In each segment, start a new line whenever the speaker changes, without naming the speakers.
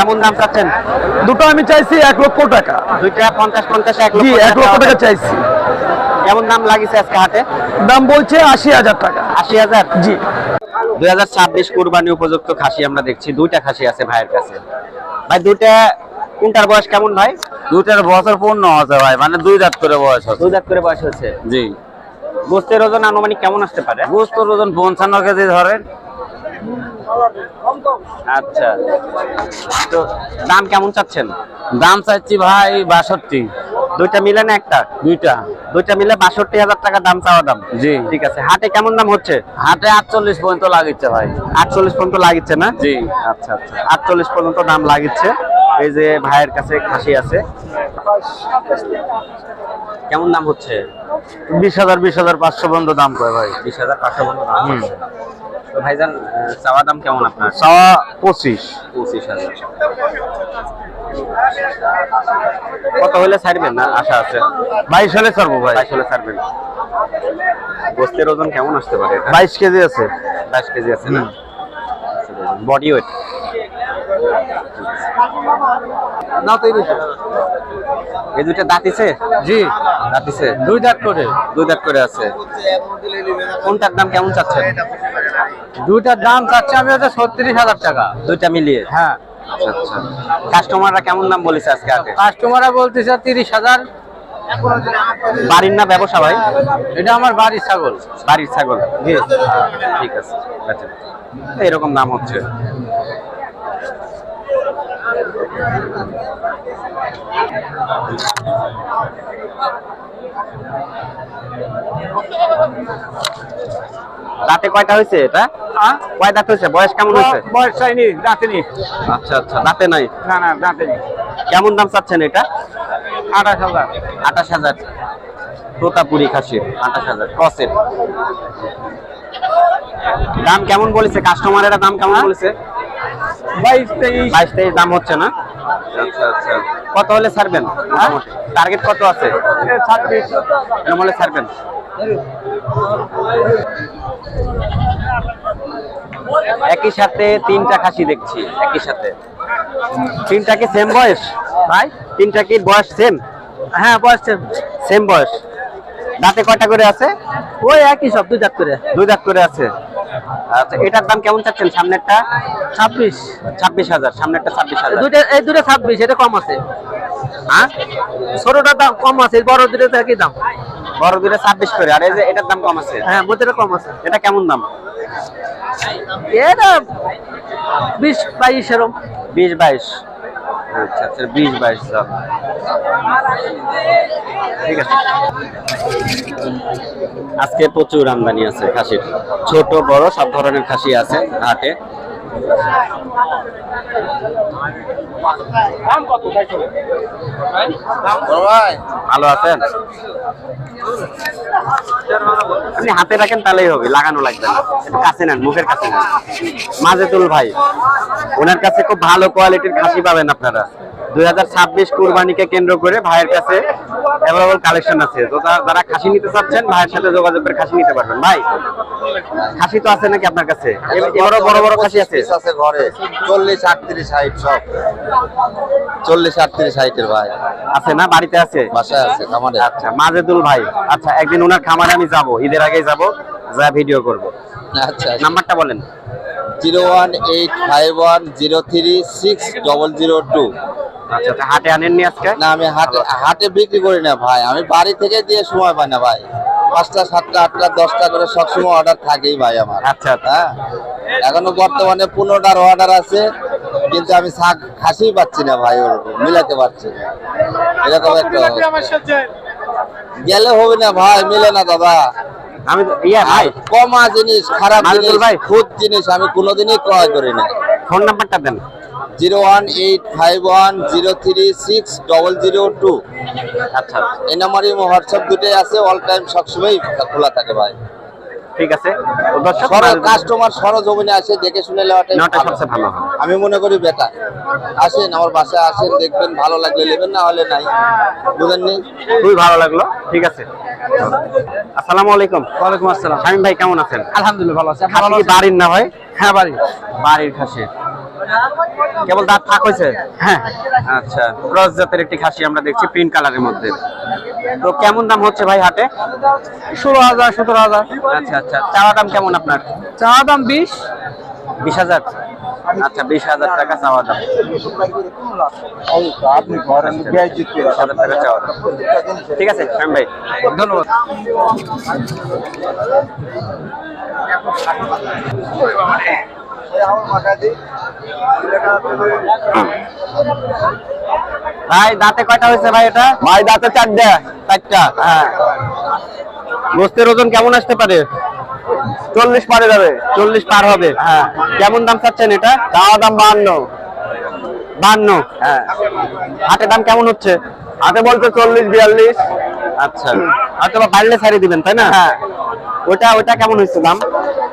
কেমন দাম চাচ্ছেন?
দুটো আমি চাইছি 1 লক্ষ টাকা।
দুইটা 50-50 1
জি, 1 লক্ষ টাকা চাইছি।
কেমন দাম লাগিছে আজকে হাটে?
দাম বলছে 80,000 টাকা।
80,000?
জি।
2026 কুরবানি উপযুক্ত খাসি আমরা দেখছি, দুইটা খাসি আছে ভাইয়ের কাছে। ভাই দুইটা কোনটার বয়স কেমন ভাই?
দুইটার বছর পূর্ণ আছে ভাই, মানে 2 দাঁত করে বয়স আছে।
2 দাঁত করে বয়স হচ্ছে।
জি।
গোস্তের ওজন আনুমানিক কেমন আসতে পারে?
গোস্তের ওজন 55 কেজি ধরেন।
আচ্ছা, তো দাম কেমন চাচ্ছেন?
দাম চাচ্ছি ভাই 62।
দুইটা মিলে না একটা? দুইটা মিলে 62,000 টাকা দাম, চাওয়া দাম।
জি।
ঠিক আছে, হাটে কেমন দাম হচ্ছে?
হাটে 48 পর্যন্ত লাগিচ্ছে ভাই।
48 পর্যন্ত লাগিচ্ছে না?
জি।
আচ্ছা আচ্ছা, 48 পর্যন্ত দাম লাগিচ্ছে। এই যে ভাইয়ের কাছে খাসি আছে, কেমন দাম হচ্ছে?
20,000 20,500 পর্যন্ত দাম কয় ভাই।
20,500 পর্যন্ত দাম হচ্ছে। তো ভাইজান চাওয়া দাম কেমন আপনার?
চাওয়া 25।
25,000। কত হলে ছাড়বেন না আশা আছে?
22 হলে ছাড়বো ভাই।
22 হলে ছাড়বেন। গোস্তের ওজন কেমন আসতে পারে?
22 কেজি আছে।
22 কেজি আছে না? বডি ওয়েট
না তো
এই দুইটা দাঁতিছে?
জি,
দাঁতিছে,
2 দাঁত করে।
2 দাঁত করে আছে। কোনটার দাম কেমন চাচ্ছেন?
দুইটার দাম চাচ্ছি আমি 36,000 টাকা।
দুইটা মিলিয়ে?
হ্যাঁ।
আচ্ছা আচ্ছা, কাস্টমাররা কেমন দাম বলেছে আজকে হাটে?
কাস্টমাররা বলতেছে 30,000।
বাড়ির না ব্যবসা ভাই?
এটা আমার বাড়ির ছাগল।
বাড়ির ছাগল?
জি।
ঠিক আছে, আচ্ছা, এরকম দাম হচ্ছে। দাঁতে কয়টা হয়েছে এটা? কয় দাঁত হয়েছে? বয়স কেমন হয়েছে?
বয়স হয়নি, দাঁতে নেই।
আচ্ছা আচ্ছা, দাঁতে নাই?
না না, দাঁতে নেই।
কেমন দাম চাচ্ছেন এটা?
28,000।
28,000। তোতাপুরি খাসির 28,000 ক্রসের। দাম কেমন বলেছে কাস্টমারেরা? দাম কেমন বলেছে? 22-23 দাম হচ্ছে না? আচ্ছা আচ্ছা, কত হলে ছাড়বেন? টার্গেট কত আছে?
26।
এরকম হলে ছাড়বেন? একই সাথে 3টা খাসি দেখছি, একই সাথে 3টা কি সেম বয়স ভাই? 3টা কি বয়স সেম?
হ্যাঁ, বয়স
সেম বয়স। দাঁতে কয়টা করে আছে?
ওই একই সব, 2 দাঁত করে।
2 দাঁত করে আছে। আচ্ছা, এটার দাম কেমন চাচ্ছেন? সামনেরটা
26,000।
সামনেরটা 26,000।
এই দুটো 26, এটা কম আছে।
হ্যাঁ,
ছোটটা দাম কম আছে, বড় দুটো তো একই দাম।
বড় দুটো 26 করে, আর এই যে এটার দাম কম আছে।
হ্যাঁ, মধ্যেটা কম আছে।
এটা কেমন দাম?
এটা 20-22 এরকম।
20-22। আচ্ছা আচ্ছা, 20-22 দাম। ঠিক আছে, আজকে প্রচুর আমদানি আছে খাসির, ছোট বড় সব ধরনের খাসি আছে হাটে। ভালো আছেন? আপনি হাতে রাখেন তাহলেই হবে, লাগানো লাগবে না। একটু কাছে নেন, মুখের কাছে নেন। মাজেদুল ভাই, ওনার কাছে খুব ভালো কোয়ালিটির খাসি পাবেন আপনারা। 2026 কুরবানিকে কেন্দ্র করে ভাইয়ের কাছে অ্যাভেলেবল কালেকশন আছে। তো যারা খাসি নিতে চাচ্ছেন ভাইয়ের সাথে যোগাযোগ করে খাসি নিতে পারবেন। ভাই, খাসি তো আছে নাকি আপনার কাছে? এবারও বড় বড় খাসি আছে?
আছে ঘরে 40, 38, 60 সব। 40, 38, 60 এর ভাই
আছে না? বাড়িতে আছে?
বাসায় আছে, খামারে।
আচ্ছা, মাজেদুল ভাই, আচ্ছা একদিন ওনার খামারে আমি যাব, ঈদের আগেই যাব, যা ভিডিও করব।
আচ্ছা,
নাম্বারটা বলেন।
01885036002।
আচ্ছা আচ্ছা, হাটে আনেননি আজকে?
না, আমি হাটে বিক্রি করি না ভাই, আমি বাড়ি থেকে দিয়ে সময় পাই না ভাই। 5টা 7টা 8টা 10টা করে সবসময় অর্ডার থাকেই ভাই আমার।
আচ্ছা আচ্ছা,
হ্যাঁ, এখনো বর্তমানে 15টার অর্ডার আছে, কিন্তু আমি খাসি পাচ্ছি না ভাই, ওরকম মিলাতে পারছি না। এরকম একটা গেলে হবে না ভাই, মিলে না দাদা।
আমি ভাই,
কমা জিনিস, খারাপ জিনিস,
ভাই,
খুদ জিনিস আমি কোনোদিনই ক্রয় করি না।
ফোন নাম্বারটা দেন।
01851036002।
আচ্ছা,
এই নাম্বারে হোয়াটসঅ্যাপ দুটোই আছে, অল টাইম সবসময় খোলা থাকে ভাই।
ঠিক আছে,
কাস্টমার সরজমিনে আসে দেখে শুনে নেওয়াটাই
সবচেয়ে ভালো হয়।
আমি মনে করি বেটা। আসেন আমার বাসায়, আসেন, দেখবেন, ভালো লাগলে নেবেন, না হলে নাই। বুঝেননি?
খুবই ভালো লাগলো। ঠিক আছে, আসসালামু আলাইকুম।
ওয়ালাইকুম আসসালাম।
শামীম ভাই কেমন আছেন?
আলহামদুলিল্লাহ ভালো আছে।
খাসি কি বাড়ির না ভাই?
হ্যাঁ, বাড়ি।
বাড়ির খাসি। কেবল দাঁত ফাঁক হয়েছে? হ্যাঁ। আচ্ছা, ক্রস জাতের একটি খাসি আমরা দেখছি প্রিন্ট কালারের মধ্যে। তো কেমন দাম হচ্ছে ভাই হাটে?
16,000 17,000।
আচ্ছা আচ্ছা, চাওয়া দাম কেমন আপনার?
চাওয়া দাম 20।
20,000। আচ্ছা, 20,000 টাকা চাওয়া দাম।
আপনি ঘরের
20,000 টাকা চাওয়া দাম। ঠিক আছে শ্যাম ভাই, ধন্যবাদ। ভাই দাঁতে কয়টা হয়েছে ভাই এটা?
ভাই দাঁতে 4টা।
4টা। হ্যাঁ। গোস্তের ওজন কেমন আসতে পারে?
40 পারে যাবে।
40 পার হবে।
হ্যাঁ।
কেমন দাম চাচ্ছেন এটা?
চাওয়া দাম 52।
52।
হ্যাঁ।
হাটে দাম কেমন হচ্ছে?
হাতে বলতে 40 42।
আচ্ছা, হয়তো বা বাড়লে ছাড়িয়ে দিবেন তাই না?
হ্যাঁ।
ওটা কেমন হয়েছে দাম?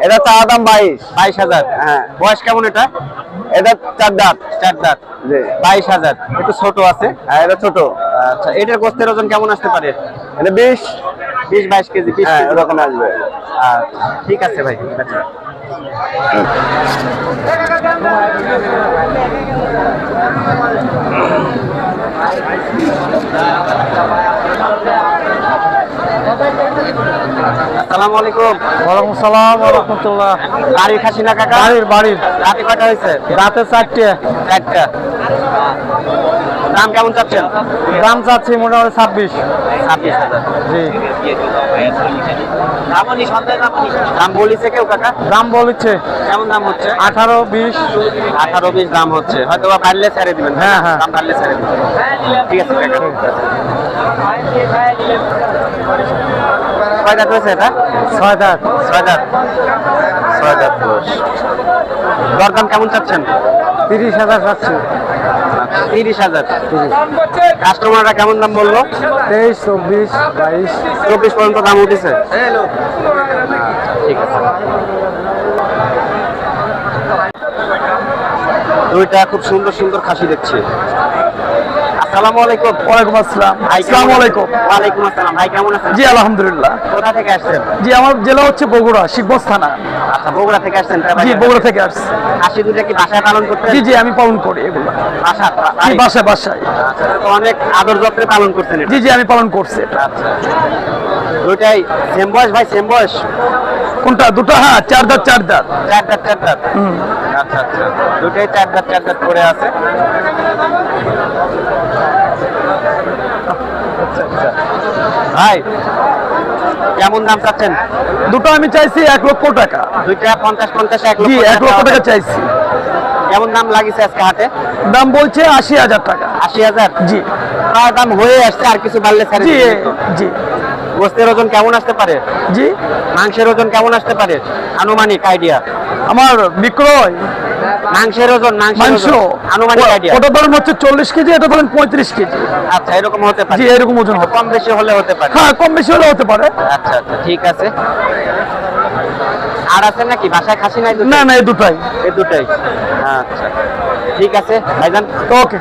এটা চাওয়া দাম 22।
22,000।
হ্যাঁ।
বয়স কেমন এটা?
এটা 4 দাঁত।
4 দাঁত।
জি।
22,000। একটু ছোট আছে।
হ্যাঁ, এটা ছোট।
আচ্ছা, এটার গোস্তের ওজন কেমন আসতে পারে?
এটা 20।
20-22 কেজি। 20
হ্যাঁ,
কেজি।
এরকম আসবে।
আচ্ছা, ঠিক আছে ভাই, ঠিক আছে। আসসালামু আলাইকুম।
ওয়ালাইকুম সালাম ওয়া রাহমাতুল্লাহ।
বাড়ির খাসি না কাকা?
বাড়ির
রাতে কয়টা হয়েছে?
রাতে 4টে।
4টা। দাম কেমন চাচ্ছেন?
দাম চাচ্ছি মোটামুটি 26।
26,000।
জি।
দাম বলিছে কেউ কাকা?
দাম বলেছে
কেমন দাম হচ্ছে?
18 20।
18-20 দাম হচ্ছে, হয়তো বা বাড়লে ছেড়ে দিবেন।
হ্যাঁ, হ্যাঁ।
দাম বাড়লে ছেড়ে দিবেন। ঠিক আছে কাকা। কয় দাঁত হয়েছে এটা?
6 দাঁত।
6 দাঁত। 6 দাঁত বয়স। দরদাম কেমন চাচ্ছেন?
30,000 চাচ্ছি।
30,000। কাস্টমাররা কেমন দাম বললো?
23 24 22।
24 পর্যন্ত দাম উঠেছে। ঠিক আছে। দুইটা খুব সুন্দর সুন্দর খাসি দেখছি। আসসালামু আলাইকুম।
ওয়ালাইকুম আসসালাম।
ভাই কেমন
আসসালামু আলাইকুম।
আছেন? ওয়ালাইকুম আসসালাম। ভাই কেমন আছেন?
জি আলহামদুলিল্লাহ।
কোথা থেকে আসছেন?
জি আমার জেলা হচ্ছে বগুড়া, শিবগঞ্জ থানা।
আচ্ছা, বগুড়া থেকে আসছেন তাই ভাই?
জি বগুড়া থেকে আসছি।
খাসি দুটা কি বাসায় পালন করতেন?
জি জি আমি পালন করি এগুলো।
বাসা?
জি বাসায় বাসায়।
আচ্ছা, তো অনেক আদর যত্নে পালন করতেন এটা।
জি জি আমি পালন করছি এটা।
আচ্ছা, দুইটাই সেম বয়স ভাই? সেম বয়স?
কোনটা? দুটো? হ্যাঁ 4 দাঁত 4 দাঁত।
4 দাঁত 4 দাঁত। আচ্ছা আচ্ছা, দুইটাই 4 দাঁত 4 দাঁত করে আছে। ভাই কেমন দাম চাচ্ছেন?
দুটো আমি চাইছি 1 লক্ষ টাকা।
দুইটা 50-50 1
জি
লক্ষ
1 লক্ষ টাকা চাইছি।
কেমন দাম লাগিছে আজকে হাটে?
দাম বলছে 80,000 টাকা।
80,000।
জি
দাম হয়ে আসছে, আর কিছু বাড়লে ছাড়ে
জি
দিবেন তো?
জি
গোস্তের ওজন কেমন আসতে পারে?
জি
মাংসের ওজন কেমন আসতে পারে আনুমানিক আইডিয়া?
আমার বিক্রয়
মাংসের ওজন,
মাংস
আনুমানিক আইডিয়া?
ওটা ধরেন হচ্ছে 40 কেজি, এটা ধরেন 35 কেজি।
আচ্ছা, এরকম হতে পারে।
জি এরকম ওজন হবে।
কম বেশি হলে হতে পারে।
হ্যাঁ কম বেশি হলে হতে পারে।
আচ্ছা আচ্ছা, ঠিক আছে। আর আছে নাকি বাসায় খাসি? নাই?
না না এই দুটাই।
এই দুটাই। আচ্ছা, ঠিক আছে ভাইজান।
ওকে।